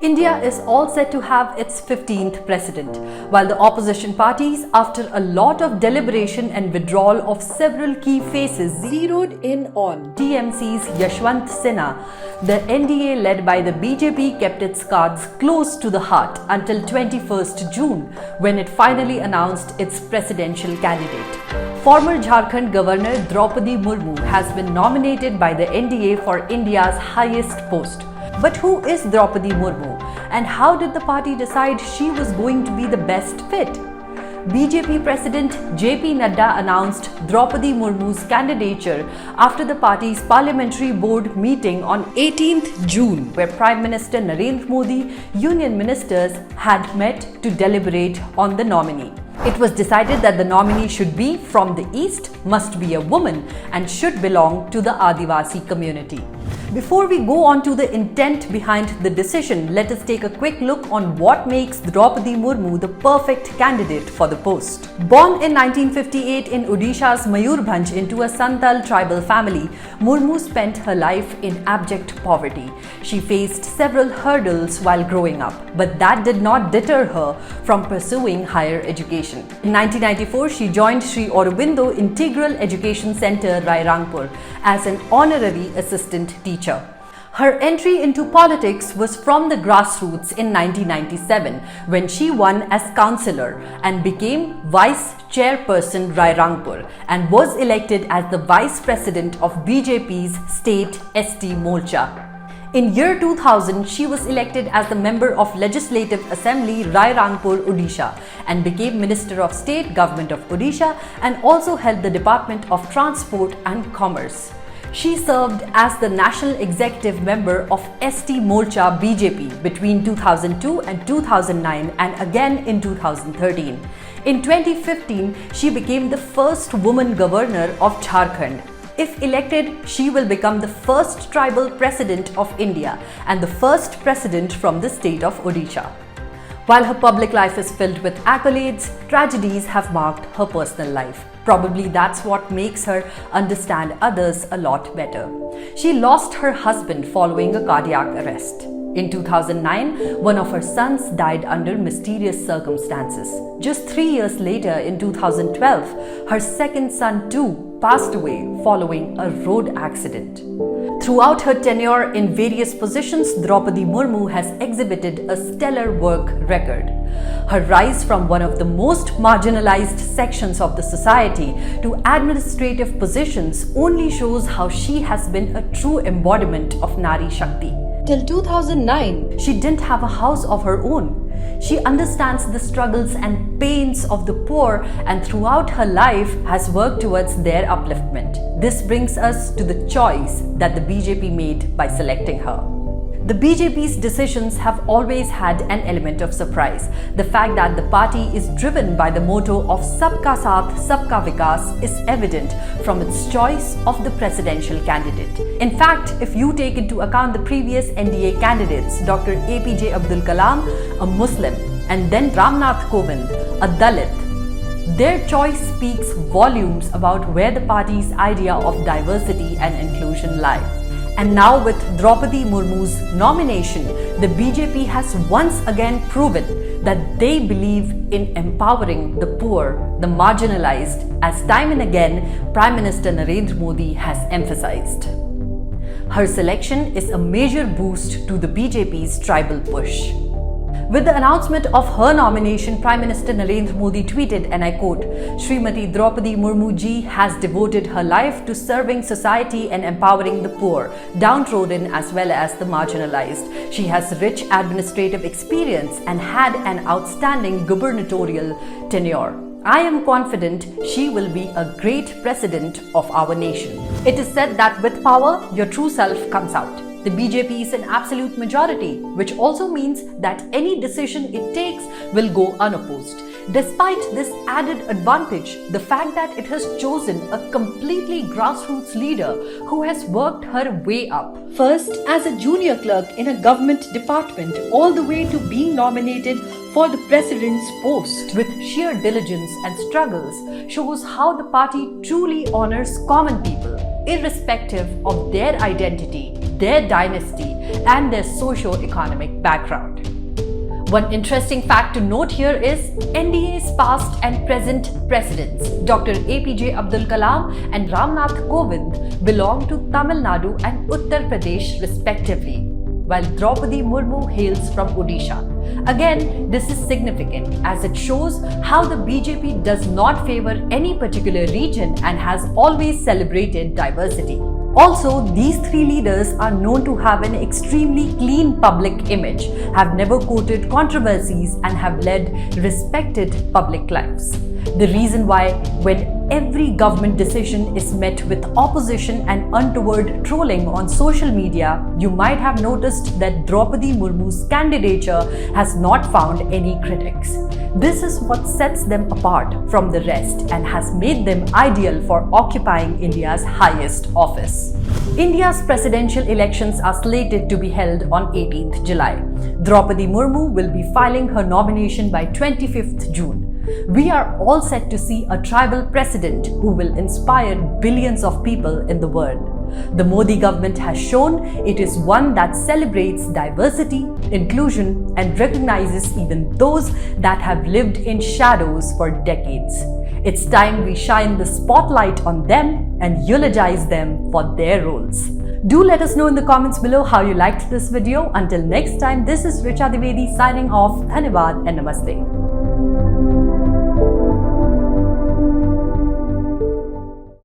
India is all set to have its 15th president, while the opposition parties, after a lot of deliberation and withdrawal of several key faces, zeroed in on TMC's Yashwant Sinha. The NDA led by the BJP kept its cards close to the heart until 21st June, when it finally announced its presidential candidate. Former Jharkhand Governor Droupadi Murmu has been nominated by the NDA for India's highest post. But who is Droupadi Murmu, and how did the party decide she was going to be the best fit? BJP President JP Nadda announced Droupadi Murmu's candidature after the party's parliamentary board meeting on 18th June, where Prime Minister Narendra Modi, union ministers had met to deliberate on the nominee. It was decided that the nominee should be from the East, must be a woman, and should belong to the Adivasi community. Before we go on to the intent behind the decision, let us take a quick look on what makes Droupadi Murmu the perfect candidate for the post. Born in 1958 in Odisha's Mayurbhanj into a Santal tribal family, Murmu spent her life in abject poverty. She faced several hurdles while growing up, but that did not deter her from pursuing higher education. In 1994, she joined Sri Aurobindo Integral Education Center, Rairangpur, as an honorary assistant teacher. Her entry into politics was from the grassroots in 1997, when she won as councillor and became vice chairperson Rairangpur and was elected as the vice president of BJP's state ST Morcha. In year 2000, she was elected as the member of Legislative Assembly Rairangpur, Odisha, and became Minister of State, Government of Odisha, and also held the Department of Transport and Commerce. She served as the National Executive Member of ST Morcha BJP between 2002 and 2009 and again in 2013. In 2015, she became the first woman governor of Jharkhand. If elected, she will become the first tribal president of India and the first president from the state of Odisha. While her public life is filled with accolades, tragedies have marked her personal life. Probably that's what makes her understand others a lot better. She lost her husband following a cardiac arrest. In 2009, one of her sons died under mysterious circumstances. Just 3 years later, in 2012, her second son too passed away following a road accident. Throughout her tenure in various positions, Droupadi Murmu has exhibited a stellar work record. Her rise from one of the most marginalized sections of the society to administrative positions only shows how she has been a true embodiment of Nari Shakti. Till 2009, she didn't have a house of her own. She understands the struggles and pains of the poor and throughout her life has worked towards their upliftment. This brings us to the choice that the BJP made by selecting her. The BJP's decisions have always had an element of surprise. The fact that the party is driven by the motto of Sabka Saath, Sabka Vikas is evident from its choice of the presidential candidate. In fact, if you take into account the previous NDA candidates, Dr. APJ Abdul Kalam, a Muslim, and then Ramnath Kovind, a Dalit, their choice speaks volumes about where the party's idea of diversity and inclusion lie. And now with Droupadi Murmu's nomination, the BJP has once again proven that they believe in empowering the poor, the marginalized, as time and again Prime Minister Narendra Modi has emphasized. Her selection is a major boost to the BJP's tribal push. With the announcement of her nomination, Prime Minister Narendra Modi tweeted, and I quote, "Srimati Droupadi Murmu ji has devoted her life to serving society and empowering the poor, downtrodden as well as the marginalized. She has rich administrative experience and had an outstanding gubernatorial tenure. I am confident she will be a great president of our nation." It is said that with power, your true self comes out. The BJP is an absolute majority, which also means that any decision it takes will go unopposed. Despite this added advantage, the fact that it has chosen a completely grassroots leader who has worked her way up, first as a junior clerk in a government department, all the way to being nominated for the president's post with sheer diligence and struggles, shows how the party truly honors common people, irrespective of their identity, their dynasty and their socio-economic background. One interesting fact to note here is NDA's past and present presidents, Dr. APJ Abdul Kalam and Ramnath Kovind, belong to Tamil Nadu and Uttar Pradesh respectively, while Droupadi Murmu hails from Odisha. Again, this is significant as it shows how the BJP does not favor any particular region and has always celebrated diversity. Also, these three leaders are known to have an extremely clean public image, have never quoted controversies, and have led respected public lives. The reason why, when every government decision is met with opposition and untoward trolling on social media, you might have noticed that Droupadi Murmu's candidature has not found any critics. This is what sets them apart from the rest and has made them ideal for occupying India's highest office. India's presidential elections are slated to be held on 18th July. Droupadi Murmu will be filing her nomination by 25th June. We are all set to see a tribal president who will inspire billions of people in the world. The Modi government has shown it is one that celebrates diversity, inclusion, and recognizes even those that have lived in shadows for decades. It's time we shine the spotlight on them and eulogize them for their roles. Do let us know in the comments below how you liked this video. Until next time, this is Richa Dwivedi signing off. Dhanyavad and Namaste.